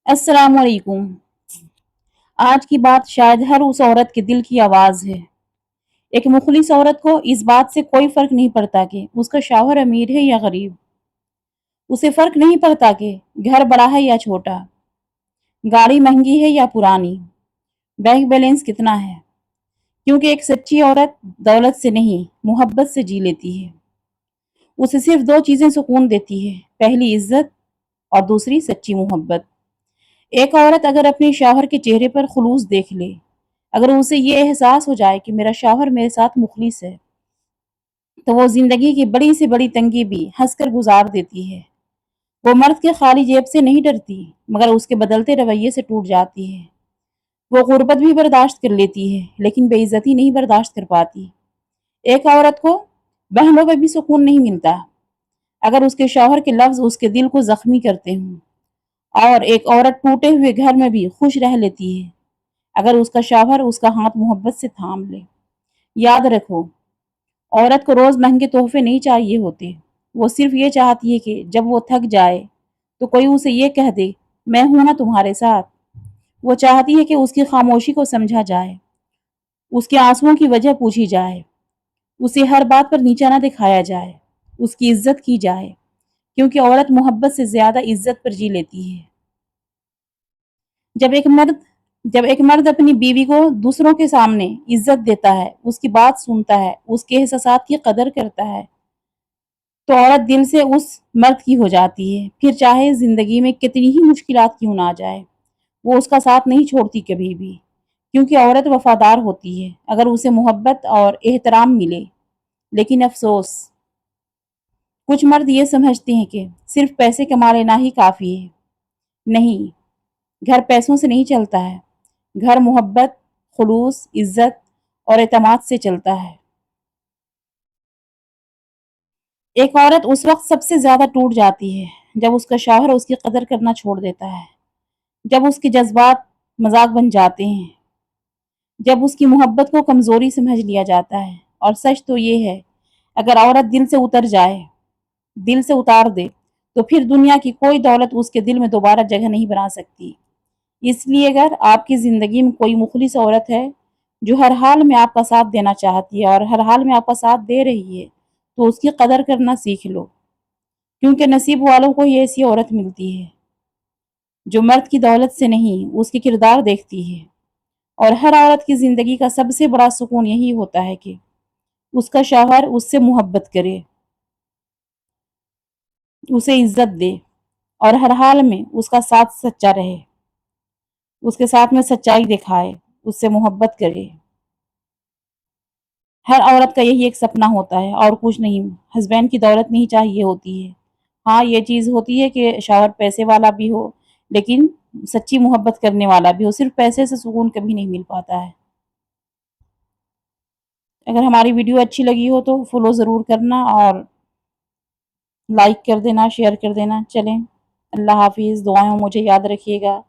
अस्सलाम वालेकुम। आज की बात शायद हर उस औरत के दिल की आवाज़ है। एक मुखलिस औरत को इस बात से कोई फ़र्क नहीं पड़ता कि उसका शौहर अमीर है या गरीब। उसे फ़र्क नहीं पड़ता कि घर बड़ा है या छोटा, गाड़ी महंगी है या पुरानी, बैंक बैलेंस कितना है। क्योंकि एक सच्ची औरत दौलत से नहीं, मोहब्बत से जी लेती है। उसे सिर्फ 2 चीज़ें सुकून देती है, पहली इज़्ज़त और दूसरी सच्ची मोहब्बत। एक औरत अगर अपने शौहर के चेहरे पर खुलूस देख ले, अगर उसे ये एहसास हो जाए कि मेरा शौहर मेरे साथ मुखलिस है, तो वो ज़िंदगी की बड़ी से बड़ी तंगी भी हँसकर गुज़ार देती है। वो मर्द के खाली जेब से नहीं डरती, मगर उसके बदलते रवैये से टूट जाती है। वो गुर्बत भी बर्दाश्त कर लेती है, लेकिन बेइज़्ज़ती नहीं बर्दाश्त कर पाती। एक औरत को बहनों में भी सुकून नहीं मिलता, अगर उसके शौहर के लफ्ज़ उसके दिल को ज़ख्मी करते हों। और एक औरत टूटे हुए घर में भी खुश रह लेती है, अगर उसका शौहर उसका हाथ मोहब्बत से थाम ले। याद रखो, औरत को रोज़ महँगे तोहफ़े नहीं चाहिए होते। वो सिर्फ़ ये चाहती है कि जब वो थक जाए, तो कोई उसे ये कह दे, मैं हूँ ना तुम्हारे साथ। वो चाहती है कि उसकी खामोशी को समझा जाए, उसके आँसुओं की वजह पूछी जाए, उसे हर बात पर नीचा ना दिखाया जाए, उसकी इज़्ज़त की जाए, क्योंकि औरत मोहब्बत से ज़्यादा इज़्ज़त पर जी लेती है। जब एक मर्द जब एक मर्द अपनी बीवी को दूसरों के सामने इज़्ज़त देता है, उसकी बात सुनता है, उसके एहसासात की कदर करता है, तो औरत दिल से उस मर्द की हो जाती है। फिर चाहे ज़िंदगी में कितनी ही मुश्किलात क्यों ना आ जाए, वो उसका साथ नहीं छोड़ती कभी भी, क्योंकि औरत वफ़ादार होती है, अगर उसे मोहब्बत और एहतराम मिले। लेकिन अफ़सोस, कुछ मर्द ये समझते हैं कि सिर्फ़ पैसे कमा लेना ही काफ़ी है। नहीं, घर पैसों से नहीं चलता है। घर मोहब्बत, खुलूस, इज़्ज़त और एतमाद से चलता है। एक औरत उस वक़्त सबसे ज़्यादा टूट जाती है, जब उसका शौहर उसकी कदर करना छोड़ देता है, जब उसके जज़्बात मज़ाक बन जाते हैं, जब उसकी मोहब्बत को कमज़ोरी समझ लिया जाता है। और सच तो ये है, अगर औरत दिल से उतर जाए, दिल से उतार दे, तो फिर दुनिया की कोई दौलत उसके दिल में दोबारा जगह नहीं बना सकती। इसलिए अगर आपकी ज़िंदगी में कोई मुखलिस औरत है, जो हर हाल में आपका साथ देना चाहती है और हर हाल में आपका साथ दे रही है, तो उसकी कदर करना सीख लो, क्योंकि नसीब वालों को ही ऐसी औरत मिलती है, जो मर्द की दौलत से नहीं, उसके किरदार देखती है। और हर औरत की ज़िंदगी का सबसे बड़ा सुकून यही होता है कि उसका शौहर उससे मोहब्बत करे, उसे इज़्ज़त दे और हर हाल में उसका साथ सच्चा रहे, उसके साथ में सच्चाई दिखाए, उससे मोहब्बत करे। हर औरत का यही एक सपना होता है और कुछ नहीं। हस्बैंड की दौलत नहीं चाहिए होती है। हाँ, ये चीज़ होती है कि शौहर पैसे वाला भी हो, लेकिन सच्ची मोहब्बत करने वाला भी हो। सिर्फ़ पैसे से सुकून कभी नहीं मिल पाता है। अगर हमारी वीडियो अच्छी लगी हो तो फ़ॉलो ज़रूर करना और लाइक कर देना, शेयर कर देना। चलें, अल्लाह हाफ़िज़। दुआओं में मुझे याद रखिएगा।